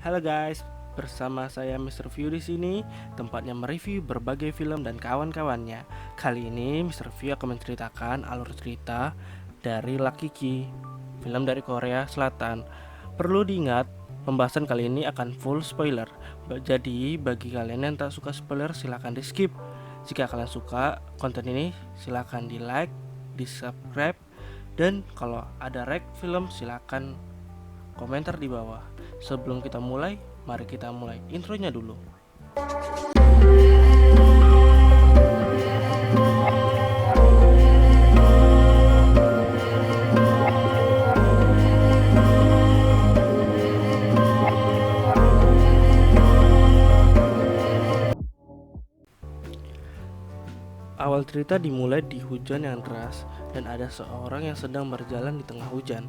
Halo guys, bersama saya Mr. View di sini, tempatnya mereview berbagai film dan kawan-kawannya. Kali ini Mr. View akan menceritakan alur cerita dari Lucky Key, film dari Korea Selatan. Perlu diingat, pembahasan kali ini akan full spoiler. Jadi bagi kalian yang tak suka spoiler silahkan di skip. Jika kalian suka konten ini silahkan di like, di subscribe, dan kalau ada rek film silahkan komentar di bawah. Sebelum kita mulai, mari kita mulai intronya dulu. Awal cerita dimulai di hujan yang deras dan ada seorang yang sedang berjalan di tengah hujan.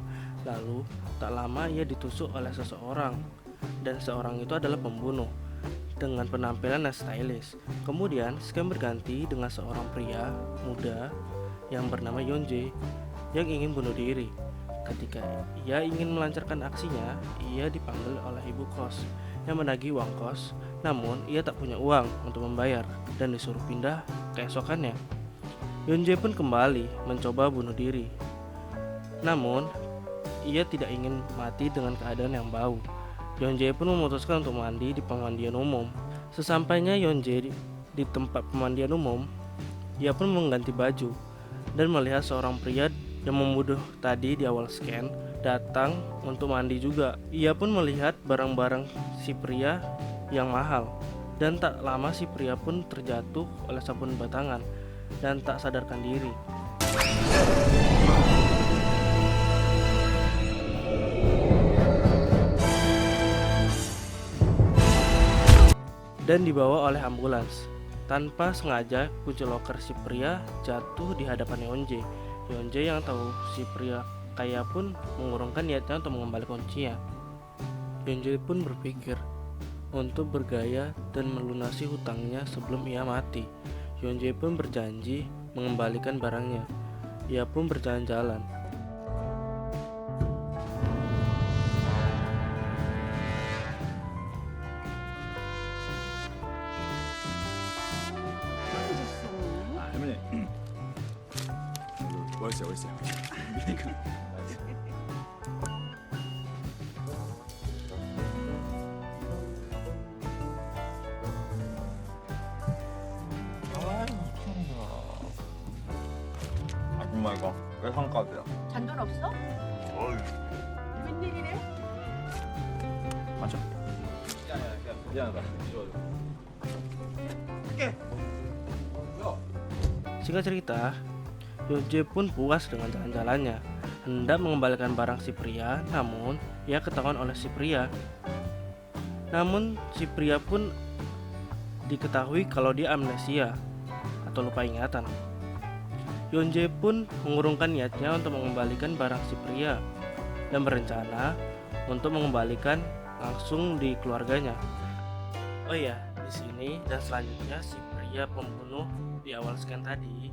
Lalu, tak lama ia ditusuk oleh seseorang dan seorang itu adalah pembunuh dengan penampilan yang stylish. Kemudian, scene berganti dengan seorang pria muda yang bernama Yeonjae yang ingin bunuh diri. Ketika ia ingin melancarkan aksinya, ia dipanggil oleh ibu kos yang menagih uang kos, namun ia tak punya uang untuk membayar dan disuruh pindah keesokannya. Yeonjae pun kembali mencoba bunuh diri. Namun, ia tidak ingin mati dengan keadaan yang bau. Yeonjae pun memutuskan untuk mandi di pemandian umum. Sesampainya Yeonjae di tempat pemandian umum, ia pun mengganti baju dan melihat seorang pria yang membunuh tadi di awal scan datang untuk mandi juga. Ia pun melihat barang-barang si pria yang mahal dan tak lama si pria pun terjatuh oleh sabun batangan dan tak sadarkan diri. Dan dibawa oleh ambulans. Tanpa sengaja kunci loker si pria jatuh di hadapan Yeonjae. Yeonjae yang tahu si pria kaya pun mengurungkan niatnya untuk mengembalikan kuncinya. Yeonjae pun berpikir untuk bergaya dan melunasi hutangnya sebelum ia mati. Yeonjae pun berjanji mengembalikan barangnya. Ia pun berjalan-jalan. 할머니 멋있어요. 아줌마 이거 외상값이야. 잔돈 없어? 웬일이래? 맞아? 미안하다. Singkat cerita, Yeonjae pun puas dengan jalan-jalannya, hendak mengembalikan barang si pria, namun ia ketahuan oleh si pria. Namun si pria pun diketahui kalau dia amnesia atau lupa ingatan. Yeonjae pun mengurungkan niatnya untuk mengembalikan barang si pria dan berencana untuk mengembalikan langsung di keluarganya. Oh iya, di sini dan selanjutnya si pria pembunuh di awal scan tadi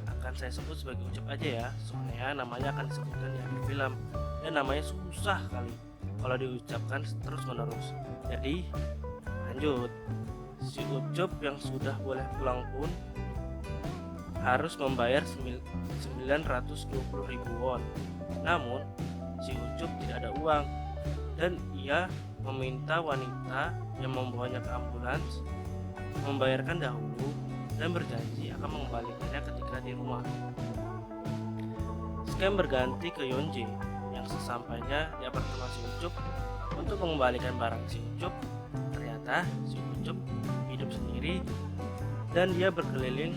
akan saya sebut sebagai Ucup aja ya, soalnya namanya akan disebutkan di akhir film dan namanya susah kali kalau diucapkan terus menerus. Jadi lanjut, si Ucup yang sudah boleh pulang pun harus membayar 920.000 won. Namun si Ucup tidak ada uang dan ia meminta wanita yang membawanya ke ambulans membayarkan dahulu dan berjanji akan mengembalikannya ketika di rumah. Scam berganti ke Yeonjae yang sesampainya di apartemen si Ucup untuk mengembalikan barang si Ucup. Ternyata si Ucup hidup sendiri dan dia berkeliling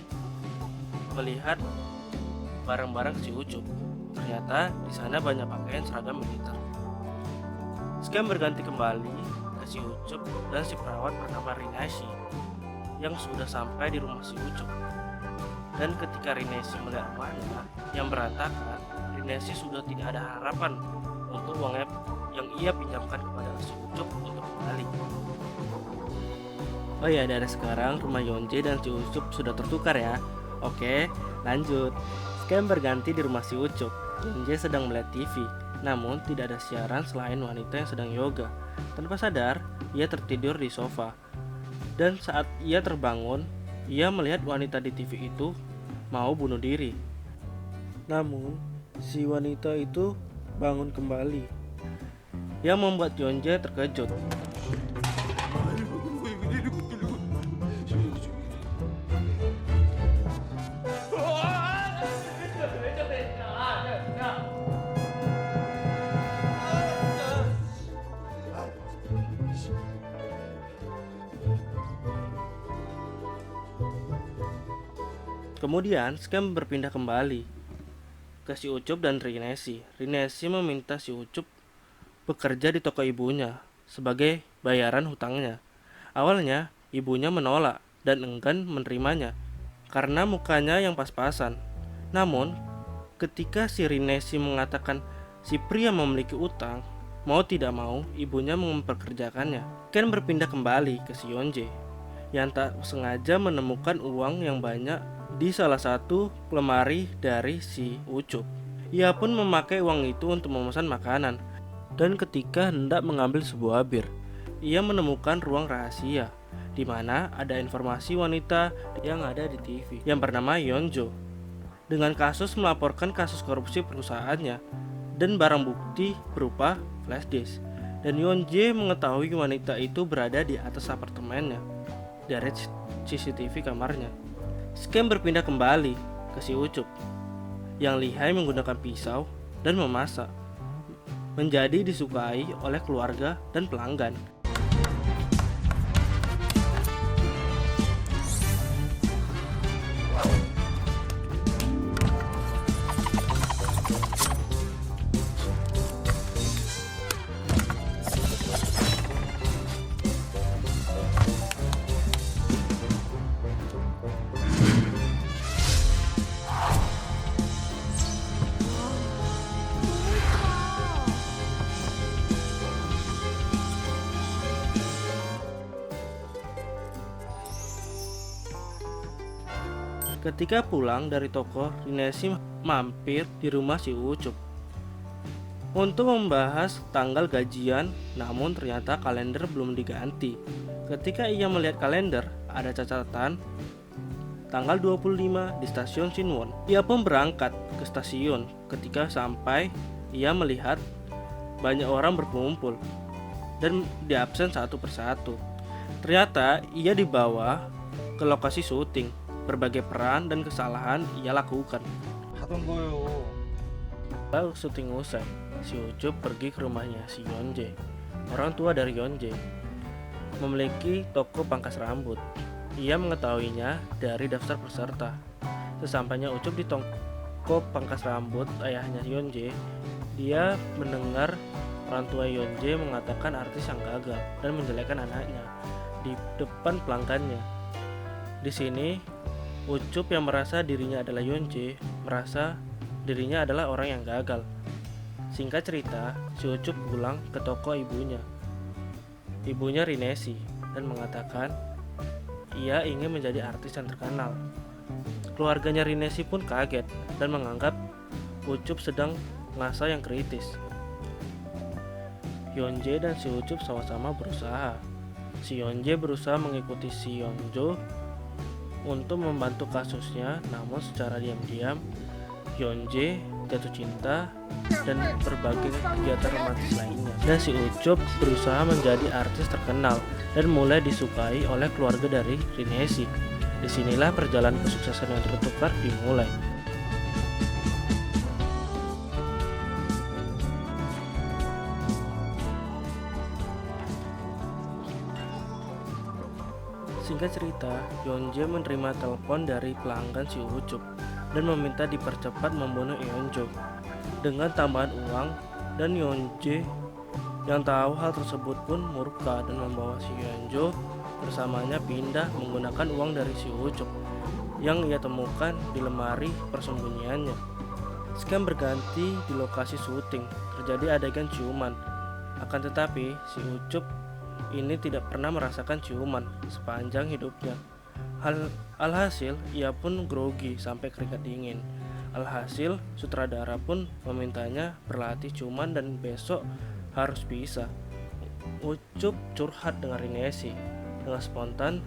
melihat barang-barang si Ucup. Ternyata di sana banyak pakaian seragam militer. Scam berganti kembali ke si Ucup dan si perawat bernama Rinashi yang sudah sampai di rumah si Ucup. Dan ketika Rinashi melihat rumahnya yang berantakan, Rinashi sudah tidak ada harapan untuk uangnya yang ia pinjamkan kepada si Ucup untuk kembali. Oh ya, dari sekarang rumah Yeonjae dan si Ucup sudah tertukar ya. Oke, lanjut. Scam berganti di rumah si Ucup. Yeonjae sedang melihat TV, namun tidak ada siaran selain wanita yang sedang yoga. Tanpa sadar, ia tertidur di sofa. Dan saat ia terbangun, ia melihat wanita di TV itu mau bunuh diri. Namun, si wanita itu bangun kembali, yang membuat Yonje terkejut. Kemudian Scam berpindah kembali ke si Ucup dan Rinesi. Rinesi meminta si Ucup bekerja di toko ibunya sebagai bayaran hutangnya. Awalnya ibunya menolak dan enggan menerimanya karena mukanya yang pas-pasan. Namun ketika si Rinesi mengatakan si pria memiliki utang, mau tidak mau ibunya memperkerjakannya. Ken berpindah kembali ke si Yonje yang tak sengaja menemukan uang yang banyak di salah satu lemari dari si Ucup. Ia pun memakai uang itu untuk memesan makanan. Dan ketika hendak mengambil sebuah bir, ia menemukan ruang rahasia di mana ada informasi wanita yang ada di TV yang bernama Yonjo dengan kasus melaporkan kasus korupsi perusahaannya dan barang bukti berupa flash disk. Dan Yonje mengetahui wanita itu berada di atas apartemennya dari CCTV kamarnya. Scam berpindah kembali ke si Ucup yang lihai menggunakan pisau dan memasak, menjadi disukai oleh keluarga dan pelanggan. Ketika pulang dari toko, Rinesi mampir di rumah si Ucup untuk membahas tanggal gajian, namun ternyata kalender belum diganti. Ketika ia melihat kalender, ada catatan tanggal 25 di stasiun Sinwon. Ia pun berangkat ke stasiun. Ketika sampai, ia melihat banyak orang berkumpul dan diabsen satu persatu. Ternyata ia dibawa ke lokasi syuting. Berbagai peran dan kesalahan ia lakukan. 하던 거요. Lalu syuting usai, si Ucup pergi ke rumahnya si Yonje. Orang tua dari Yonje memiliki toko pangkas rambut. Ia mengetahuinya dari daftar peserta. Sesampainya Ucup di toko pangkas rambut ayahnya Yonje, dia mendengar orang tua Yonje mengatakan artis yang gagal dan menjelekkan anaknya di depan pelanggannya. Di sini Ucup yang merasa dirinya adalah Yonje merasa dirinya adalah orang yang gagal. Singkat cerita, si Ucup pulang ke toko ibunya Rinesi, dan mengatakan ia ingin menjadi artis yang terkenal. Keluarganya Rinesi pun kaget dan menganggap Ucup sedang masa yang kritis. Yonje dan si Ucup sama-sama berusaha. Si Yonje berusaha mengikuti si Yonjo untuk membantu kasusnya, namun secara diam-diam Yonje jatuh cinta dan berbagai kegiatan romantis lainnya. Dan si Ucup berusaha menjadi artis terkenal dan mulai disukai oleh keluarga dari Rinesi. Disinilah perjalanan kesuksesan yang tertukar dimulai. Singkat cerita, Yonje menerima telepon dari pelanggan si Ucup dan meminta dipercepat membunuh Yonjo dengan tambahan uang, dan Yonje yang tahu hal tersebut pun murka dan membawa si Yonjo bersamanya pindah menggunakan uang dari si Ucup yang ia temukan di lemari persembunyiannya. Scam berganti di lokasi syuting, terjadi adegan ciuman. Akan tetapi, si Ucup ini tidak pernah merasakan ciuman sepanjang hidupnya. Alhasil, ia pun grogi sampai keringat dingin. Alhasil, sutradara pun memintanya berlatih ciuman dan besok harus bisa Ucup curhat dengan Rinesi. Dengan spontan,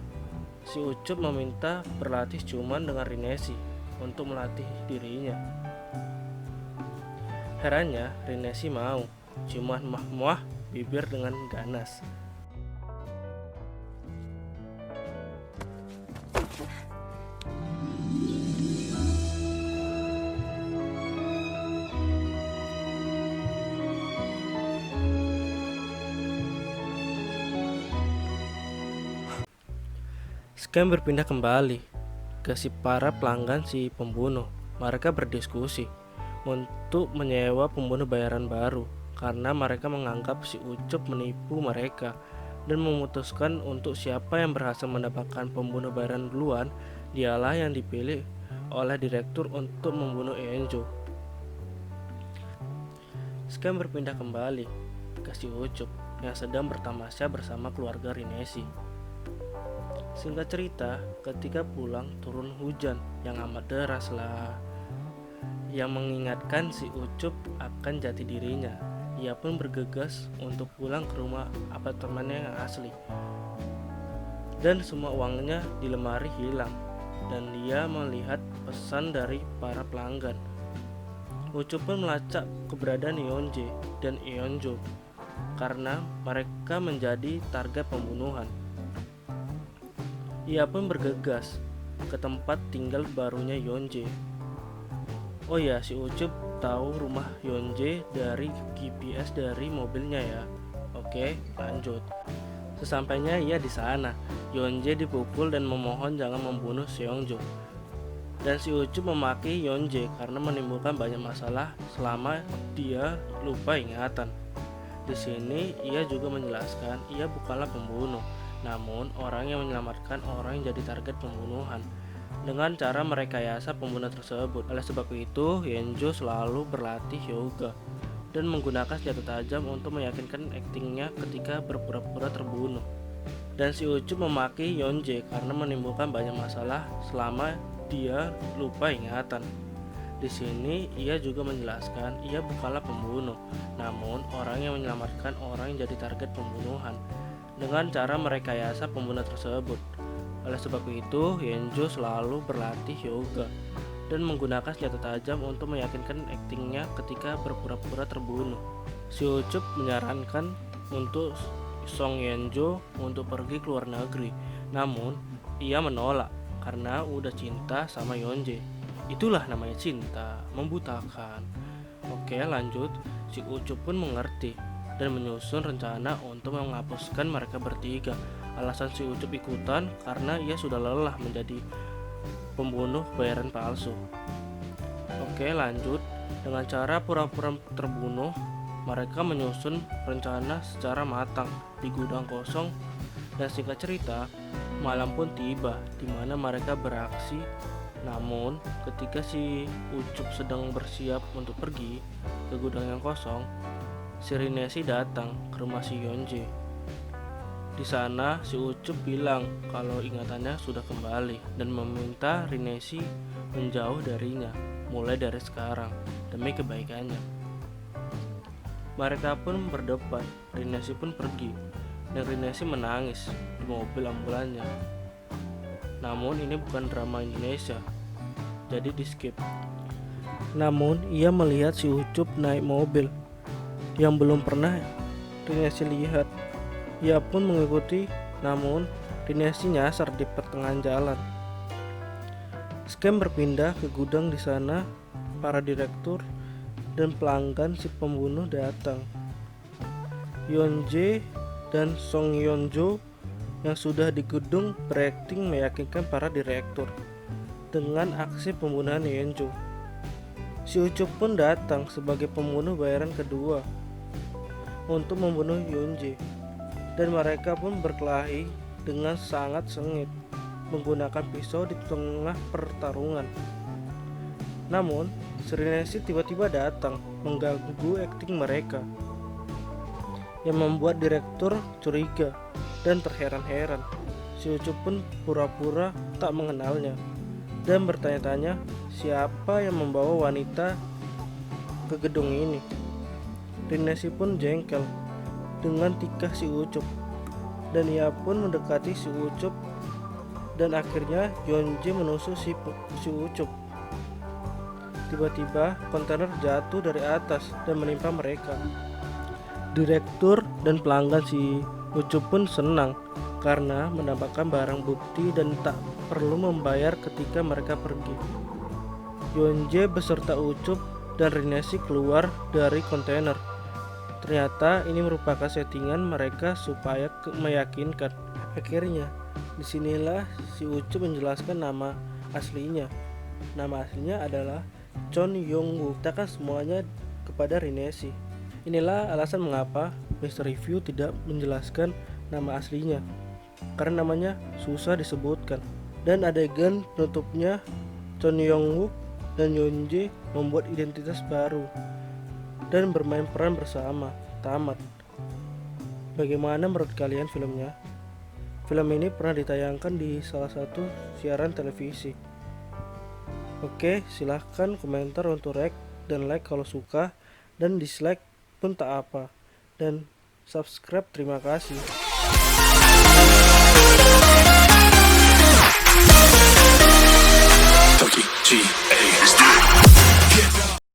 si Ucup meminta berlatih ciuman dengan Rinesi untuk melatih dirinya. Herannya, Rinesi mau ciuman muah-muah bibir dengan ganas. Scam berpindah kembali ke si para pelanggan si pembunuh. Mereka berdiskusi untuk menyewa pembunuh bayaran baru karena mereka menganggap si Ucup menipu mereka dan memutuskan untuk siapa yang berhasil mendapatkan pembunuh bayaran duluan, dialah yang dipilih oleh direktur untuk membunuh Enjo. Scam berpindah kembali ke si Ucup yang sedang bertamasya bersama keluarga Rinesi. Singkat cerita, ketika pulang turun hujan yang amat deras lah, yang mengingatkan si Ucup akan jati dirinya. Ia pun bergegas untuk pulang ke rumah apartemennya yang asli. Dan semua uangnya di lemari hilang, dan dia melihat pesan dari para pelanggan. Ucup pun melacak keberadaan Yeonje dan Eunjo karena mereka menjadi target pembunuhan. Ia pun bergegas ke tempat tinggal barunya Yeonje. Oh ya, si Ucup tahu rumah Yeonje dari GPS dari mobilnya ya. Oke, lanjut. Sesampainya ia di sana, Yeonje dipukul dan memohon jangan membunuh Seongjo. Dan si Ucup memaki Yeonje karena menimbulkan banyak masalah selama dia lupa ingatan. Di sini ia juga menjelaskan ia bukanlah pembunuh, namun orang yang menyelamatkan orang yang jadi target pembunuhan dengan cara merekayasa pembunuh tersebut. Oleh sebab itu, Yeonjo selalu berlatih yoga dan menggunakan senjata tajam untuk meyakinkan aktingnya ketika berpura-pura terbunuh. Dan si Ucup memaki Yeonje karena menimbulkan banyak masalah selama dia lupa ingatan. Di sini ia juga menjelaskan ia bukanlah pembunuh, namun orang yang menyelamatkan orang yang jadi target pembunuhan dengan cara merekayasa pembunuh tersebut. Oleh sebab itu, Yeonjo selalu berlatih yoga dan menggunakan senjata tajam untuk meyakinkan aktingnya ketika berpura-pura terbunuh. Si Ucup menyarankan untuk Song Yeonjo untuk pergi ke luar negeri, namun ia menolak karena udah cinta sama Yeonje. Itulah namanya cinta, membutakan. Oke, lanjut. Si Ucup pun mengerti dan menyusun rencana untuk menghapuskan mereka bertiga. Alasan si Ucup ikutan karena ia sudah lelah menjadi pembunuh bayaran palsu. Oke, lanjut. Dengan cara pura-pura terbunuh, mereka menyusun rencana secara matang di gudang kosong. Dan singkat cerita, malam pun tiba di mana mereka beraksi. Namun, ketika si Ucup sedang bersiap untuk pergi ke gudang yang kosong, si Rinesi datang ke rumah si Yeonje. Di sana, si Ucup bilang kalau ingatannya sudah kembali dan meminta Rinesi menjauh darinya mulai dari sekarang demi kebaikannya. Mereka pun berdebat. Rinesi pun pergi dan Rinesi menangis di mobil ambulannya. Namun ini bukan drama Indonesia, jadi di skip. Namun ia melihat si Ucup naik mobil yang belum pernah Rinesi lihat. Ia pun mengikuti, namun Rinesi nyasar di pertengahan jalan. Scam berpindah ke gudang. Di sana para direktur dan pelanggan si pembunuh datang. Yeonje dan Song Yeonjo yang sudah di gedung berakting meyakinkan para direktur dengan aksi pembunuhan Yeonjo. Si Ucup pun datang sebagai pembunuh bayaran kedua untuk membunuh Yeonje, dan mereka pun berkelahi dengan sangat sengit menggunakan pisau di tengah pertarungan. Namun, Rinesi tiba-tiba datang mengganggu akting mereka yang membuat direktur curiga dan terheran-heran. Si Ucup pun pura-pura tak mengenalnya dan bertanya-tanya siapa yang membawa wanita ke gedung ini. Rinesi pun jengkel dengan tikah si Ucup, dan ia pun mendekati si Ucup, dan akhirnya Yonje menusuk si Ucup. Tiba-tiba kontainer jatuh dari atas dan menimpa mereka. Direktur dan pelanggan si Ucup pun senang karena mendapatkan barang bukti dan tak perlu membayar ketika mereka pergi. Yonje beserta Ucup dan Rinesi keluar dari kontainer. Ternyata ini merupakan settingan mereka supaya meyakinkan. Akhirnya, disinilah si Ucup menjelaskan nama aslinya. Nama aslinya adalah Chon Yong-woo. Katakan semuanya kepada Rinesi. Inilah alasan mengapa Mr. Review tidak menjelaskan nama aslinya, karena namanya susah disebutkan. Dan adegan penutupnya, Chon Yong-woo dan Yonje membuat identitas baru dan bermain peran bersama. Tamat. Bagaimana menurut kalian filmnya? Film ini pernah ditayangkan di salah satu siaran televisi. Oke, silahkan komentar untuk react dan like kalau suka, dan dislike pun tak apa, dan subscribe. Terima kasih.